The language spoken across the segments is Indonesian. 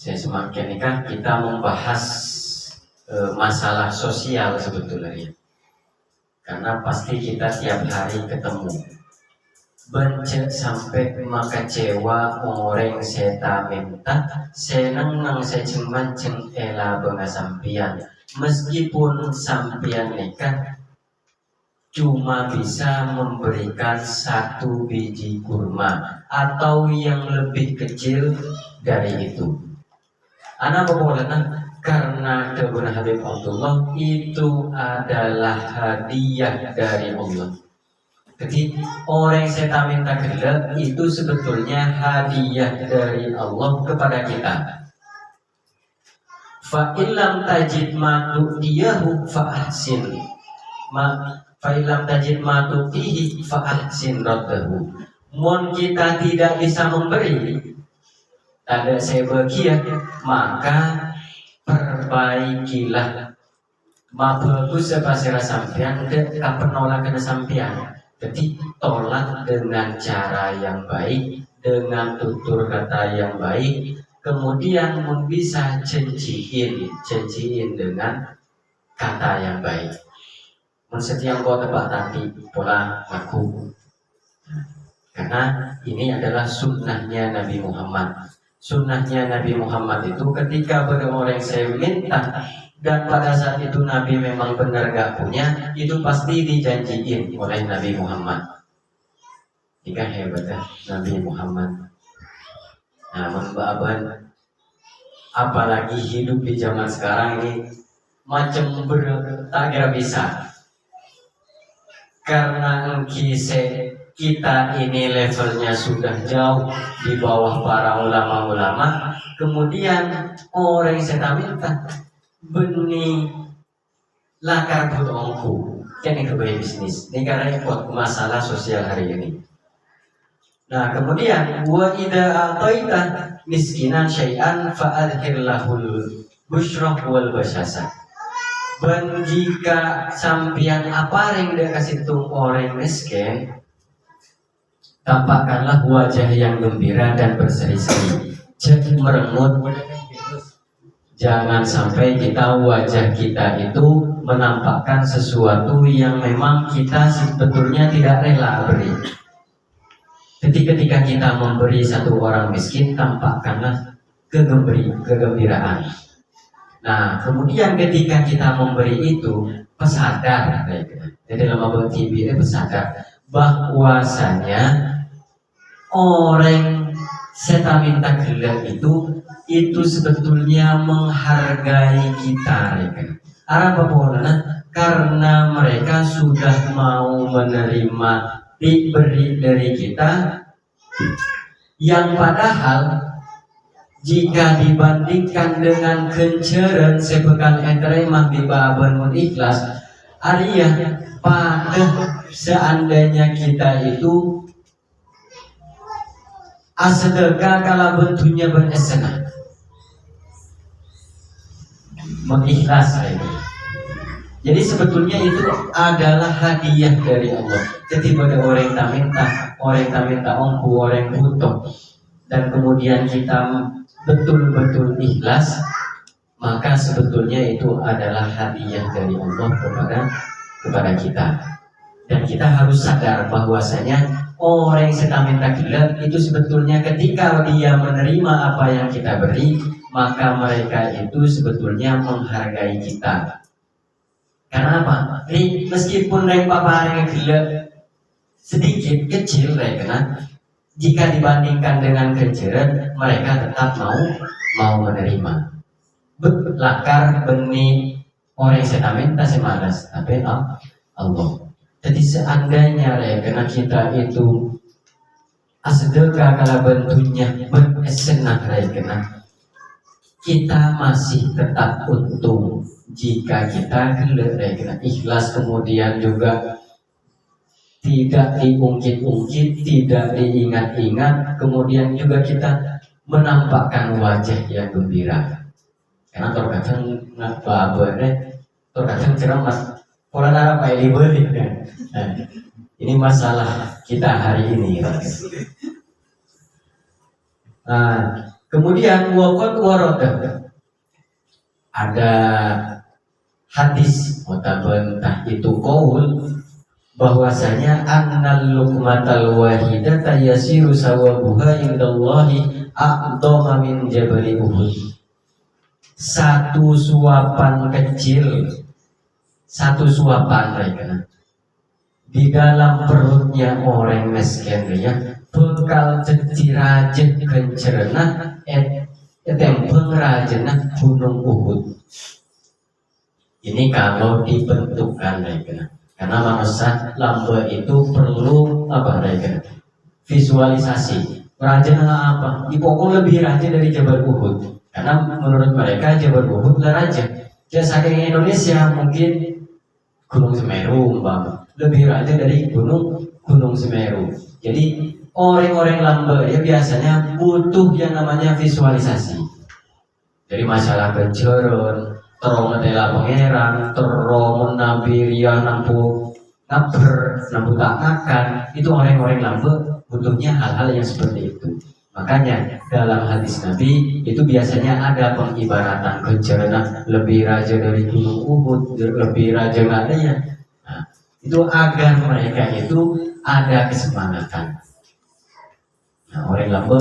Saya semakin nikah kita membahas masalah sosial sebetulnya, karena pasti kita tiap hari ketemu. Bencet sampai makecewa orang seta minta senang nang saya cuman ceng ela benga sampian, meskipun sampian nikah cuma bisa memberikan 1 biji kurma atau yang lebih kecil dari itu. Anak bapak karena kebenaran Habib Abdullah itu adalah hadiah dari Allah. Jadi orang yang saya minta gelap itu sebetulnya hadiah dari Allah kepada kita. Fa illam tajid ma tu'tiyahu fa ahsin. Fa illam tajid ma tu'tihi fa ahsin raddahu. Mun kita tidak bisa memberi, ada saya bagian, maka perbaikilah. Ma bagus sepasira sampean ke penolakan sampean. Jadi tolak dengan cara yang baik, dengan tutur kata yang baik, kemudian bisa janjiin dengan kata yang baik. Setiap kau tebak tadi pola aku, karena ini adalah sunnahnya Nabi Muhammad. Sunnahnya Nabi Muhammad itu ketika orang saya minta dan pada saat itu Nabi memang benar gak punya, itu pasti dijanjiin oleh Nabi Muhammad. Jika hebat Nabi Muhammad. Namun Mbak Aban, apalagi hidup di zaman sekarang ini macam tak kira bisa. Karena kita ini levelnya sudah jauh di bawah para ulama-ulama, kemudian orang yang saya minta benih lakar berongku kan yang kebaik bisnis ini karena repot masalah sosial hari ini. Nah kemudian wa idza ataita miskinan syai'an fa'adhir lahul busyrah wal basyasa. Dan jika sampian apa yang dia kasih tuh orang miskin, tampakkanlah wajah yang gembira dan berseri-seri, jadi merengut. Jangan sampai kita wajah kita itu menampakkan sesuatu yang memang kita sebetulnya tidak rela beri. Jadi ketika kita memberi satu orang miskin, tampakkanlah kegembiraan. Nah, kemudian ketika kita memberi itu pesadar, jadi dalam abang TV ini pesadar bahwasanya orang saya minta gelap itu sebetulnya menghargai kita, karena mereka sudah mau menerima diberi dari kita, yang padahal jika dibandingkan dengan kenceran sepekan etremah di baban ikhlas, Arya pada seandainya kita itu asedekah kalau bentuknya beresena mengikhlas ini. Jadi sebetulnya itu adalah hadiah dari Allah. Jadi pada orang yang minta ongku, orang yang butuh, dan kemudian kita betul-betul ikhlas, maka sebetulnya itu adalah hadiah dari Allah kepada kita. Dan kita harus sadar bahwasanya orang yang sedang minta gelap itu sebetulnya ketika dia menerima apa yang kita beri, maka mereka itu sebetulnya menghargai kita. Karena apa? Meskipun yang papa yang gelap sedikit kecil, jika dibandingkan dengan kecilan, mereka tetap mau menerima. Lakar benih orang yang sedang minta semalas, tapi Allah. Jadi seandainya karena kita itu asedekah kalau bentuknya beresenah karena kita masih tetap untung jika kita karena ikhlas, kemudian juga tidak diungkit-ungkit, tidak diingat-ingat, kemudian juga kita menampakkan wajah yang gembira. Karena terkadang terkadang ceramah pola apa yang dibeli kan. Nah, ini masalah kita hari ini. Nah, Kemudian waqad warada, ada hadis mutabantah itu qaul bahwasanya annal luqmatal wahidata yasiru sawabuha indallahi a'dhama min jabali Uhud. Satu suapan kecil, satu suapan mereka di dalam perutnya orang miskin ya, bekal cecirajet kencerna etempeng rajena gunung Uhud. Ini kalau dibentukkan mereka, karena manusia lamba itu perlu apa mereka? Visualisasi. Rajana apa? Dipokok lebih rajin dari Jabal Uhud. Karena menurut mereka Jabal Uhud lah raja. Jadi saking Indonesia mungkin Gunung Semeru umpama lebih raja dari Gunung Semeru. Jadi orang-orang lamba ya biasanya butuh yang namanya visualisasi. Dari masalah kenceron, terong ngetela pangeran, terong nabi ria nampu naber, nampu tak akan, itu orang-orang lamba butuhnya hal-hal yang seperti itu. Makanya dalam hadis Nabi itu biasanya ada pengibaratan kencerna lebih raja dari Gunung Uhud, lebih raja nggak ya. Nah, itu agar mereka itu ada kesemangatan. Nah, orang lamba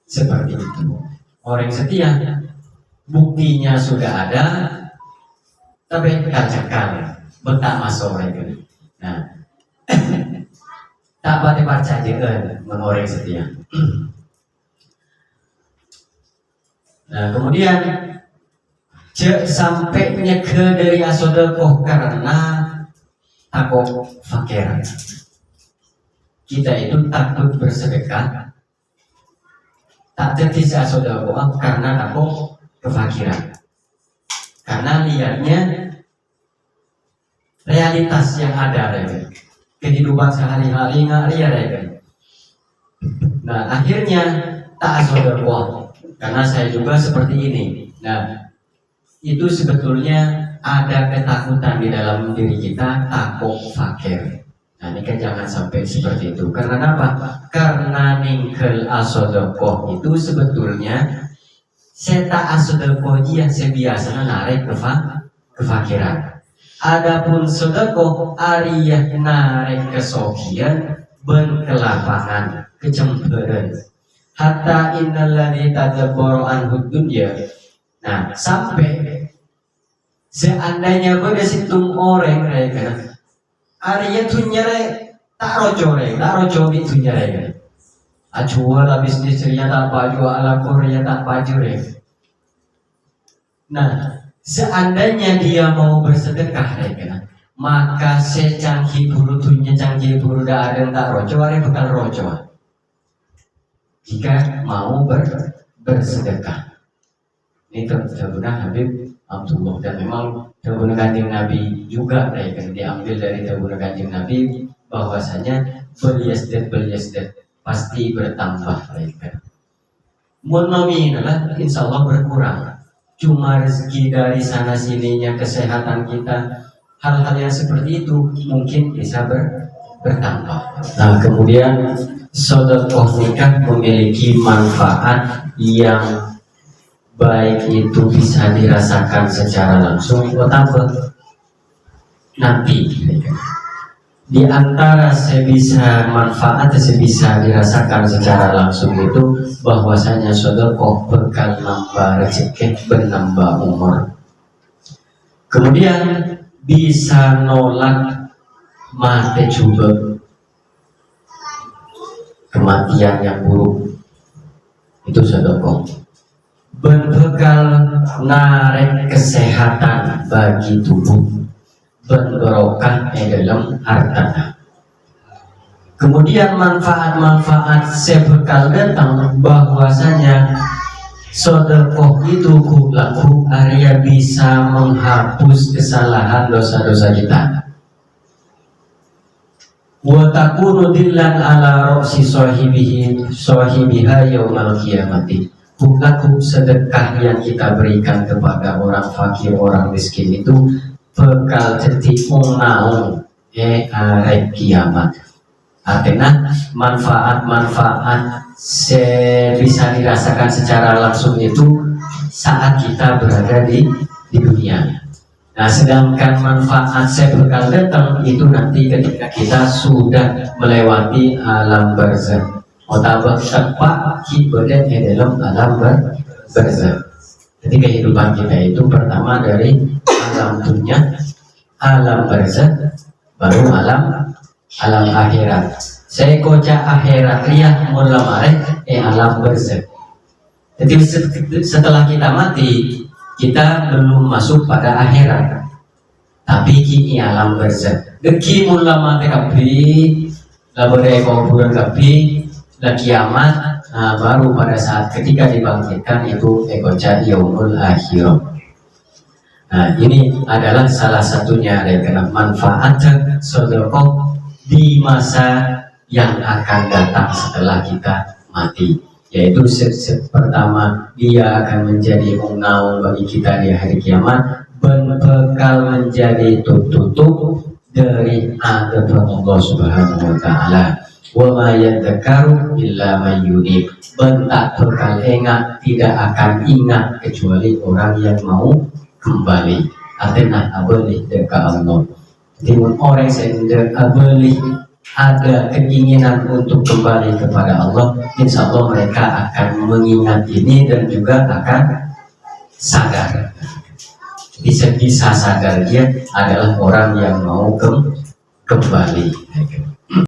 seperti itu. Orang setia buktinya sudah ada, tapi kacakal betak masuk mereka. Nah, tak pati percayaan mengoreng setia. Nah, kemudian sampainya ke dari asodakoh karena takut fakir. Kita itu takut bersedekah, tak jadi asodakoh karena takut kefakiran. Karena lihatnya realitas yang ada, kehidupan sehari-hari nggak lihat. Nah, akhirnya tak asodakoh. Karena saya juga seperti ini. Nah, itu sebetulnya ada ketakutan di dalam diri kita, takut fakir. Nah, ini kan jangan sampai seperti itu. Karena apa? Karena ningkel asodakoh itu sebetulnya seta asodakoh yang sebiasanya narik kefakiran. Adapun sodakoh ariyah narik kesokian ben kelapangan kecemburuan. Hatta innalladzi tadabbara anhu dunya. Nah, sampai seandainya pada situng orang mereka ariyah tunyare tak rojo itu nyare. Ajual habis bisnisnya tak baju ala Korea tak baju Nah, seandainya dia mau bersedekah maka secangkih buru tunya cangkih buru dah ada tak rojo bakal rojo. Jika mau bersedekah. Ini terjadinya Habib Abdullah, dan memang tabungan Kanjeng Nabi juga diambil dari tabungan Kanjeng Nabi bahwasanya beliasdet pasti bertambah mereka. Nominal insya Allah berkurang. Cuma rezeki dari sana sininya, kesehatan kita, hal-hal yang seperti itu mungkin bisa bertambah. Nah, kemudian sedekah nikah memiliki manfaat yang baik itu bisa dirasakan secara langsung atau nanti. Di antara sebisa manfaat sebisa dirasakan secara langsung itu bahwasanya sedekah bekal nambah rezeki, menambah umur. Kemudian bisa nolak mati juga kematian yang buruk, itu sedekah. Berbekal narik kesehatan bagi tubuh, berbarokah dalam harta. Kemudian manfaat-manfaat sebekal datang bahwasanya sedekah itu laku Arya bisa menghapus kesalahan dosa-dosa kita. Wa takunu dillan ala ra'si sahibiha yaumal qiyamati. Laku sedekah yang kita berikan kepada orang fakir, orang miskin itu bekal jadi naung arek kiamat. Artinya manfaat-manfaat bisa dirasakan secara langsung itu saat kita berada di dunia. Nah, sedangkan manfaat saya bekal datang itu nanti ketika kita sudah melewati alam barzakh. Otabah tepat kibadat di dalam alam barzakh. Jadi kehidupan kita itu pertama dari alam dunia, alam barzakh, baru alam akhirat. Saya kocak akhirat riyah mulamare alam barzakh. Jadi setelah kita mati, kita belum masuk pada akhirat, tapi kini alam barzakh. Deki mulamate kabeh, labore kuburan kabeh, la kiamat, nah, baru pada saat ketika dibangkitkan itu kocak yaumul akhir. Nah, ini adalah salah satunya dari manfaat sedekah di masa yang akan datang setelah kita mati, yaitu pertama dia akan menjadi pengaung bagi kita di hari kiamat, bekal menjadi tutup dari adab Allah Subhanahu wa taala. Wa ma yadhakkaru illa man yunib. Bentak bekal ingat tidak akan ingat kecuali orang yang mau kembali. Artinya abelih dekat Allah. Jadi orang yang abelih ada keinginan untuk kembali kepada Allah, insya Allah mereka akan mengingat ini dan juga akan sadar. Bisa sadar dia adalah orang yang mau kembali.